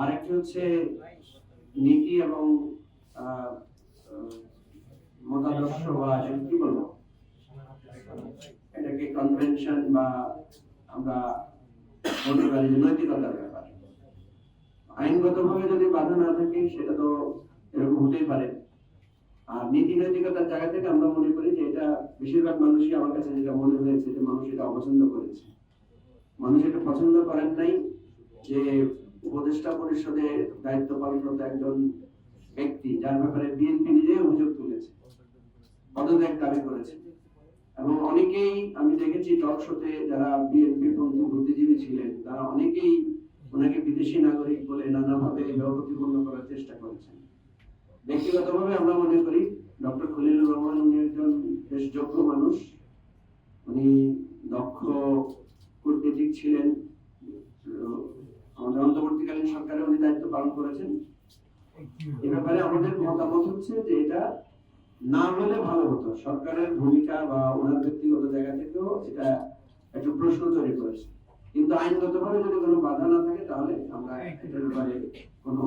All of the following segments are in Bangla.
আরেকটি হচ্ছে নীতি এবং মতাদর্শ বা কি বলবো, এটাকে কনভেনশন বা আমরা বলতে পারি নৈতিকতার ব্যাপার। আইনগতভাবে যদি বাধা না থাকে সেটা তো এরকম হতেই পারে। আর নীতি নৈতিকতার জায়গা থেকে আমরা মনে করি যে এটা বেশিরভাগ মানুষই, আমার কাছে যেটা মনে হয়েছে, যে মানুষ এটা অপছন্দ করেছে। মানুষ এটা পছন্দ করেন নাই যে উপদেষ্টা পরিষদে দায়িত্ব পালনরত একজন ব্যক্তি, যার ব্যাপারে বিএনপি নিজেই অভিযোগ তুলেছে, পদত্যাগ দাবি করেছে। এবং অনেকেই আমি দেখেছি টক শোতে যারা বিএনপি পন্থী বুদ্ধিজীবী ছিলেন, তারা অনেকেই ওনাকে বিদেশি নাগরিক বলে নানাভাবে প্রতিপন্ন করার চেষ্টা করেছেন। ব্যক্তিগতভাবে আমরা মনে করি ডক্টর খলিলুর রহমান উনি একজন বেশ যোগ্য মানুষ, উনি দক্ষ কূটনীতিক ছিলেন, আমাদের অন্তর্বর্তীকালীন সরকারে উনি দায়িত্ব পালন করেছেন। এ ব্যাপারে আমাদের মতামত হচ্ছে যে এটা না হলে ভালো হতো। সরকারের ভূমিকা বা ওনার ব্যক্তিগত জায়গা থেকেও এটা একটু প্রশ্ন তৈরি করেছে, কিন্তু আইনগতভাবে যদি কোনো বাধা না থাকে তাহলে আমরা এটার ব্যাপারে কোনো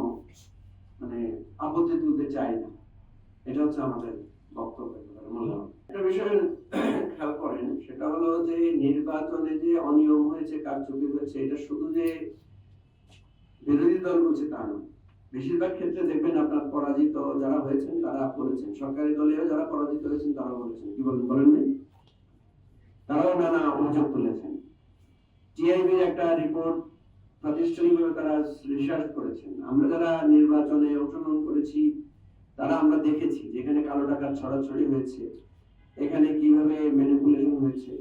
আপত্তি তুলতে চাই না। এটা হচ্ছে আমাদের বক্তব্য। একটা বিষয় খেয়াল করেন, সেটা হলো যে নির্বাচনে যে অনিয়ম হয়েছে, কারচুপি হয়েছে, এটা শুধু যে বিরোধী দল বলছে তা না। বেশিরভাগ ক্ষেত্রে দেখবেন আপনার পরাজিত যারা হয়েছেন তারা বলেছেন, সরকারি দলেও যারা পরাজিত হয়েছেন তারা বলেছেন, কি বলেন নাই, তারাও নানা অভিযোগ তুলেছেন। টিআইবির একটা রিপোর্ট প্রাতিষ্ঠানিকভাবে তারা রিসার্চ করেছেন। আমরা যারা নির্বাচনে অংশগ্রহণ করেছি তারা আমরা দেখেছি যেখানে কালো টাকার ছড়াছড়ি হয়েছে, এখানে কিভাবে ম্যানিপুলেশন হয়েছে।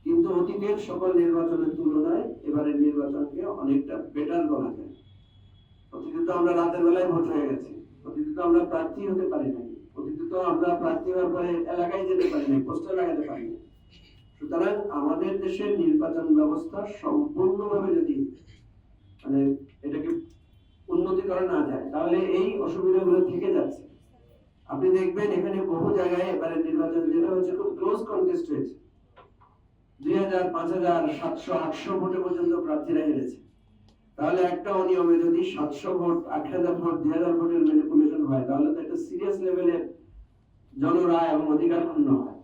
কিন্তু অতীতের সকল নির্বাচনের তুলনায় এবারের নির্বাচনকে অনেকটা বেটার বলা যায়। অতীতে তো আমরা রাতের বেলায় ভোট হয়ে গেছে, অতীতে তো আমরা প্রার্থী হতে পারি নাই, অতীতে তো আমরা প্রার্থী হওয়ার পরে এলাকায় যেতে পারি নাই, পোস্টার লাগাতে পারি নাই। সুতরাং আমাদের দেশের নির্বাচন ব্যবস্থা সম্পূর্ণভাবে যদি এটাকে উন্নতি করা না যায় তাহলে এই অসুবিধাগুলো থেকে যাচ্ছে। আপনি দেখবেন এখানে বহু জায়গায় এবারে নির্বাচন যেটা হচ্ছে খুব ক্লোজ কন্টেস্ট হয়েছে, 2000, 5000, 700, 800 ভোটে পর্যন্ত প্রার্থীরা হেরেছে। তাহলে একটা অনিয়মে যদি 700 ভোট, 8000 ভোট, 2000 ভোটের ম্যানিপুলেশন হয়, তাহলে তো একটা সিরিয়াস লেভেলের জনরায় এবং অধিকার ক্ষুণ্ণ হয়।